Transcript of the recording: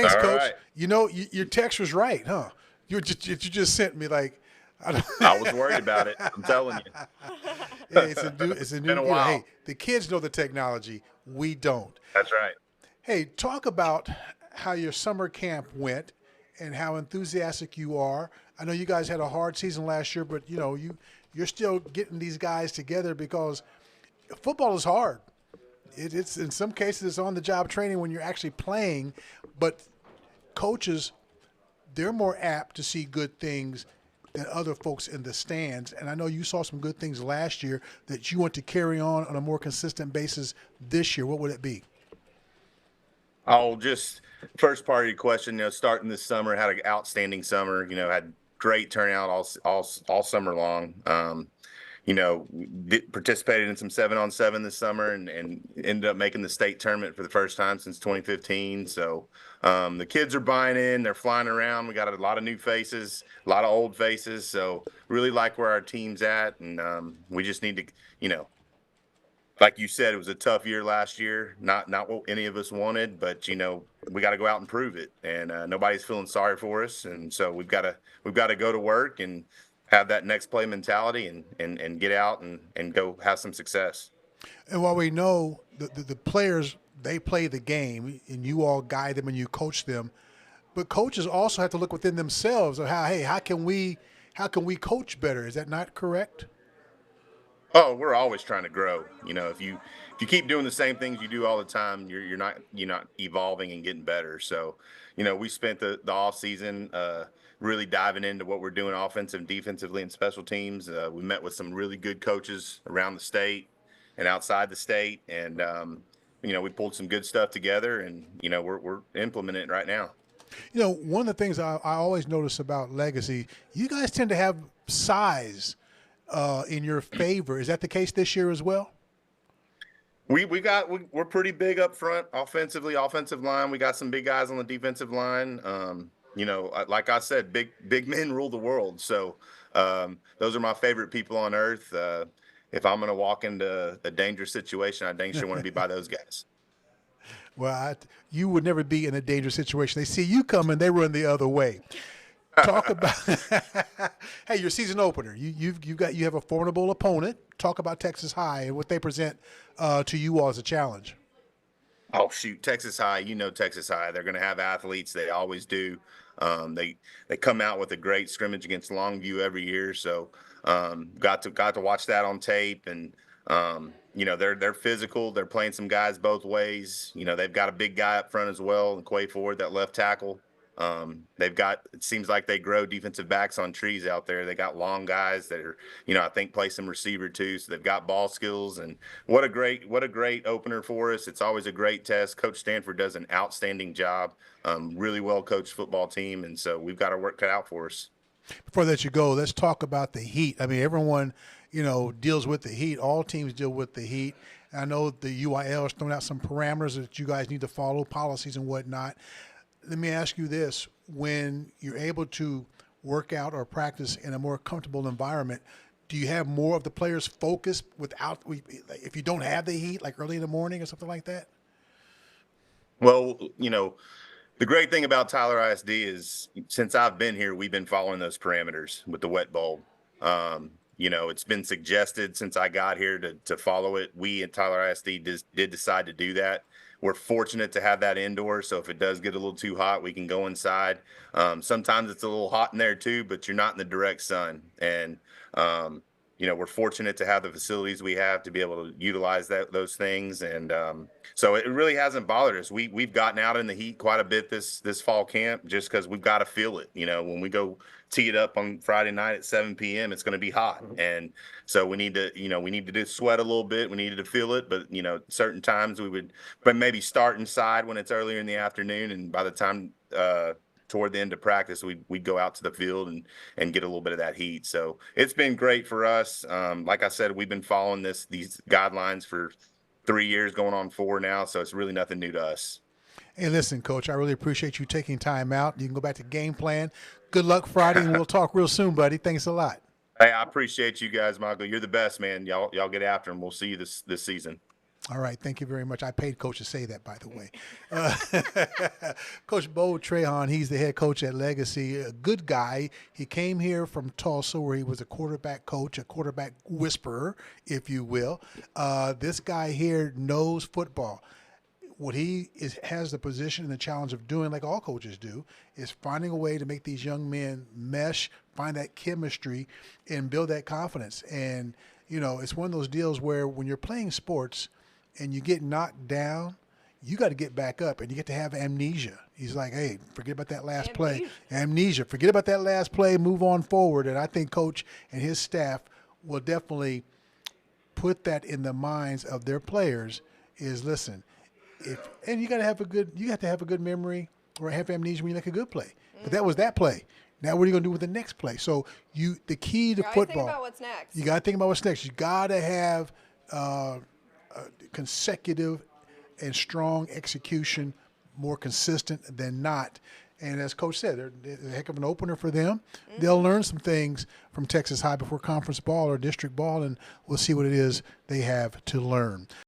Thanks, All Coach. right. Your text was right, huh? You just sent me like, I don't, I was worried about it. I'm telling you. yeah, it's a new. Been a while. Hey, the kids know the technology. We don't. That's right. Hey, talk about how your summer camp went and how enthusiastic you are. I know you guys had a hard season last year, but you're still getting these guys together because football is hard. It's in some cases it's on the job training when you're actually playing, but coaches, they're more apt to see good things than other folks in the stands. And I know you saw some good things last year that you want to carry on a more consistent basis this year. What would it be? I'll just first part of your question. Starting this summer, had an outstanding summer. Had great turnout all summer long. Participated in some 7-on-7 this summer and ended up making the state tournament for the first time since 2015. So the kids are buying in. They're flying around. We got a lot of new faces, a lot of old faces. So really like where our team's at, and we just need to, like you said, it was a tough year last year. Not what any of us wanted, but we got to go out and prove it. And nobody's feeling sorry for us, and so we've got to go to work and have that next play mentality and get out and go have some success. And while we know the players, they play the game, and you all guide them and you coach them, but coaches also have to look within themselves of how can we coach better? Is that not correct? Oh, we're always trying to grow. If you keep doing the same things you do all the time, you're not evolving and getting better. So, we spent the off season really diving into what we're doing offensive and defensively and special teams. We met with some really good coaches around the state and outside the state, and we pulled some good stuff together, and we're implementing it right now. One of the things I always notice about Legacy, you guys tend to have size in your favor. Is that the case this year as well? We're pretty big up front offensively, offensive line. We got some big guys on the defensive line. Like I said, big men rule the world. So those are my favorite people on earth. If I'm going to walk into a dangerous situation, I dang sure want to be by those guys. Well, you would never be in a dangerous situation. They see you coming, they run the other way. Talk about hey, your season opener. You have a formidable opponent. Talk about Texas High and what they present to you all as a challenge. Oh shoot, Texas High. Texas High. They're going to have athletes. They always do. They come out with a great scrimmage against Longview every year. So got to watch that on tape, and they're physical. They're playing some guys both ways. They've got a big guy up front as well, and Quay Ford, that left tackle. It seems like they grow defensive backs on trees out there. They got long guys that are, I think play some receiver too. So they've got ball skills, and what a great opener for us. It's always a great test. Coach Stanford does an outstanding job. Really well coached football team. And so we've got our work cut out for us. Before that you go, let's talk about the heat. I mean, everyone, deals with the heat. All teams deal with the heat. I know the UIL is throwing out some parameters that you guys need to follow, policies and whatnot. Let me ask you this. When you're able to work out or practice in a more comfortable environment, do you have more of the players focused if you don't have the heat, like early in the morning or something like that? Well, the great thing about Tyler ISD is since I've been here, we've been following those parameters with the wet bulb. It's been suggested since I got here to follow it. We at Tyler ISD did decide to do that. We're fortunate to have that indoor, so if it does get a little too hot, we can go inside. Sometimes it's a little hot in there too, but you're not in the direct sun. And we're fortunate to have the facilities we have to be able to utilize those things. And so it really hasn't bothered us. We've gotten out in the heat quite a bit this fall camp just because we've got to feel it. When we go tee it up on Friday night at 7 p.m., it's going to be hot. And so we need to sweat a little bit. We needed to feel it. But, certain times we would but maybe start inside when it's earlier in the afternoon. And by the time toward the end of practice, we'd go out to the field and get a little bit of that heat. So it's been great for us. Like I said, we've been following these guidelines for 3 years, going on 4 now. So it's really nothing new to us. Hey, listen, Coach, I really appreciate you taking time out. You can go back to game plan. Good luck Friday, and we'll talk real soon, buddy. Thanks a lot. Hey, I appreciate you guys, Michael. You're the best, man. Y'all get after them. We'll see you this season. All right, thank you very much. I paid Coach to say that, by the way. Coach Beau Trahan, he's the head coach at Legacy. A good guy. He came here from Tulsa, where he was a quarterback coach, a quarterback whisperer, if you will. This guy here knows football. What he has the position and the challenge of doing, like all coaches do, is finding a way to make these young men mesh, find that chemistry, and build that confidence. And, you know, it's one of those deals where when you're playing sports and you get knocked down, you got to get back up, and you get to have amnesia. He's like, hey, forget about that last play. Amnesia. Forget about that last play, move on forward. And I think Coach and his staff will definitely put that in the minds of their players is, listen, and you got to have a good memory or have amnesia when you make a good play. But that was that play. Now what are you going to do with the next play? So the key to football. Think about what's next. You got to think about what's next. You got to have consecutive and strong execution, more consistent than not. And as Coach said, they're a heck of an opener for them. Mm-hmm. They'll learn some things from Texas High before conference ball or district ball, and we'll see what it is they have to learn.